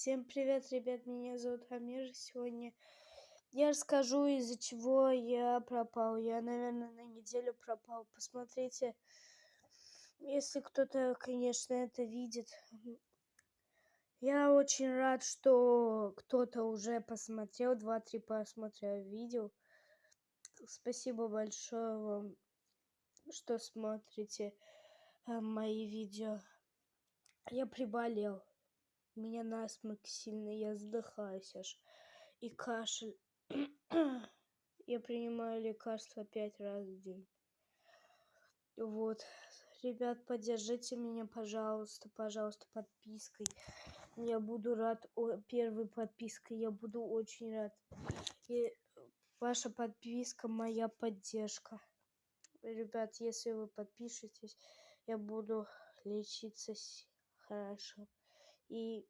Всем привет, ребят, меня зовут Амир. Сегодня я расскажу, из-за чего я пропал. Я, наверное, на неделю пропал. Посмотрите, если кто-то, конечно, это видит. Я очень рад, что кто-то уже посмотрел, 2-3 просмотра видео. Спасибо большое вам, что смотрите мои видео. Я приболел. У меня насморк сильный, я задыхаюсь аж. И кашель. Я принимаю лекарства 5 раз в день. Вот. Ребят, поддержите меня, пожалуйста, подпиской. Я буду рад. Первой подпиской я буду очень рад. И ваша подписка — моя поддержка. Ребят, если вы подпишетесь, я буду лечиться хорошо. И